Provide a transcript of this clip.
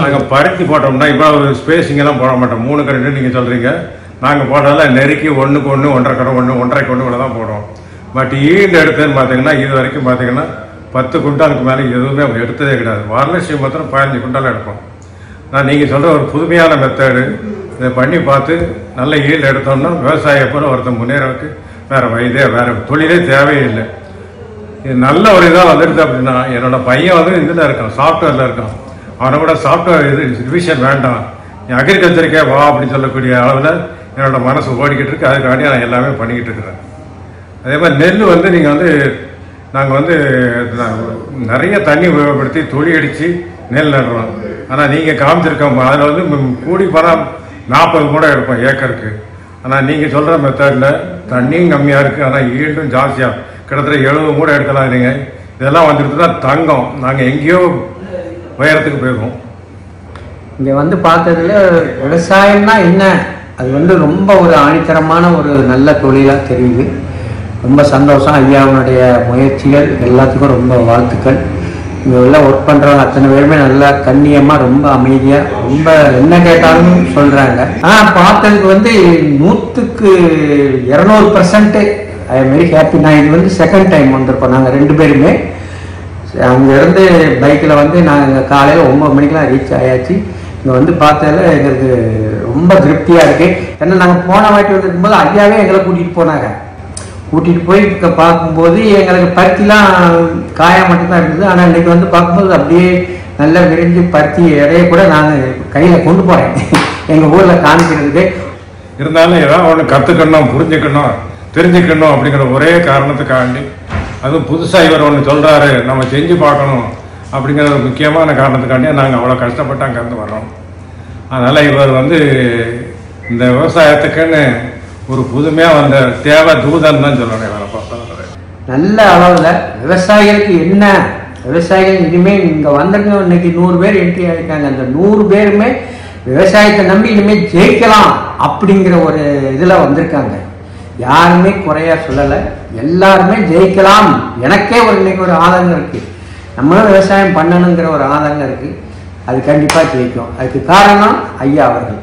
நாங்கள் பருத்தி போட்டோம்னா இப்போ ஒரு ஸ்பேஸிங்கெல்லாம் போட மாட்டோம். 3க்கு 2 நீங்கள் சொல்கிறீங்க. நாங்கள் போட்டாலும் நெருக்கி 1க்கு 1 1.5 1 1.5 1 தான் போடுவோம். பட் ஈல்டு எடுத்ததுன்னு பார்த்தீங்கன்னா இது வரைக்கும் பார்த்தீங்கன்னா 10 குண்டாலுக்கு மேலே எதுவுமே அப்படி எடுத்ததே கிடையாது. வரலட்சுமி மாத்திரம் 15 குண்டால் எடுப்போம். நான் நீங்கள் சொல்கிற ஒரு புதுமையான மெத்தடு இதை பண்ணி பார்த்து நல்ல ஈல்டு எடுத்தோம்னா விவசாய போல ஒருத்தர் முன்னேறவுக்கு வேறு தொழிலே தேவையே இல்லை. இது நல்ல ஒரு இதாக வந்துடுது. அப்படின்னா என்னோட பையன் வந்து இதில் இருக்கான், சாஃப்ட்வேரில் இருக்கான். அவனை கூட சாஃப்ட்வேர் இது ரிவிஷன் வேண்டாம், நீ அக்ரிகல்ச்சருக்கே வா அப்படின்னு சொல்லக்கூடிய அளவில் என்னோட மனசு ஓடிக்கிட்டு இருக்கு. அதுக்காண்டி நான் எல்லாமே பண்ணிக்கிட்டு இருக்கிறேன். அதே மாதிரி நெல் வந்து நீங்கள் வந்து நாங்கள் வந்து நிறைய தண்ணி உபயோகப்படுத்தி துளி அடித்து நெல் நடுறோம். ஆனால் நீங்கள் காமிச்சிருக்கோம் அதில் வந்து கூடி போனால் 40 கூட எடுப்போம் ஏக்கருக்கு. ஆனால் நீங்கள் சொல்கிற மெத்தடில் தண்ணியும் கம்மியாக இருக்குது, ஆனால் ஈல்டும் ஜாஸ்தியாக கிட்டத்தட்ட 70 கூட எடுக்கலாம். நீங்கள் இதெல்லாம் வந்துட்டு தான் தங்கம். நாங்கள் எங்கேயோ உயரத்துக்கு போயிருக்கோம். இங்கே வந்து பார்த்ததுல விவசாயம்னா என்ன, அது வந்து ரொம்ப ஒரு ஆணித்தரமான ஒரு நல்ல தொழிலாக தெரியுது. ரொம்ப சந்தோஷம். ஐயாவுடைய முயற்சிகள் எல்லாத்துக்கும் ரொம்ப வாழ்த்துக்கள். இங்கே எல்லாம் ஒர்க் பண்ணுறவங்க அத்தனை பேருமே நல்லா கண்ணியமாக ரொம்ப அமைதியாக ரொம்ப என்ன கேட்டாலும் சொல்கிறாங்க. பார்த்ததுக்கு வந்து 100க்கு 200% ஐ எம் வெரி ஹாப்பி. நான் இது வந்து செகண்ட் டைம் வந்திருப்போம். நாங்கள் 2 பேருமே அங்கேருந்து பைக்கில் வந்து நாங்கள் காலையில் 9 மணிக்கெலாம் ரீச் ஆயாச்சு. இங்கே வந்து பார்த்ததில் எங்களுக்கு ரொம்ப திருப்தியாக இருக்குது. ஏன்னா நாங்கள் போன வாட்டி வந்துருக்கும்போது ஐயாவே எங்களை கூட்டிகிட்டு போனாங்க. கூட்டிகிட்டு போய் பார்க்கும்போது எங்களுக்கு பருத்திலாம் காயாக மட்டும்தான் இருந்தது. ஆனால் இன்றைக்கி வந்து பார்க்கும்போது அப்படியே நல்லா விரிஞ்சு பருத்தி இடையே கூட நாங்கள் கையில் கொண்டு போகிறேன் எங்கள் ஊரில் காமிக்கிறதுக்கு. இருந்தாலும் ஏதாவது ஒன்று கற்றுக்கணும், புரிஞ்சுக்கணும், தெரிஞ்சுக்கணும் அப்படிங்கிற ஒரே காரணத்துக்காண்டி, அதுவும் புதுசாக இவர் ஒன்று சொல்கிறாரு நம்ம செஞ்சு பார்க்கணும் அப்படிங்கிற ஒரு முக்கியமான காரணத்துக்காண்டியே நாங்கள் அவ்வளோ கஷ்டப்பட்டு அங்கேருந்து வர்றோம். அதனால் இவர் வந்து இந்த விவசாயத்துக்குன்னு ஒரு புதுமையாக வந்த தேவை தூதன் தான் சொல்லணும். இவரை பார்த்தா நல்ல அளவில் விவசாயிகளுக்கு என்ன, விவசாயிகள் இனிமேல் இங்கே வந்திருக்க இன்னைக்கு 100 பேர் என்ட்ரி ஆகிருக்காங்க. அந்த 100 பேருமே விவசாயத்தை நம்பி இனிமேல் ஜெயிக்கலாம் அப்படிங்கிற ஒரு இதில் வந்திருக்காங்க. யாருமே குறையா சொல்லலை, எல்லாருமே ஜெயிக்கலாம். எனக்கே இன்னைக்கு ஒரு ஆதங்கம் இருக்குது, நம்மளும் விவசாயம் பண்ணணுங்கிற ஒரு ஆதங்கம் இருக்குது. அது கண்டிப்பாக ஜெயிக்கும். அதுக்கு காரணம் ஐயா அவர்கள்.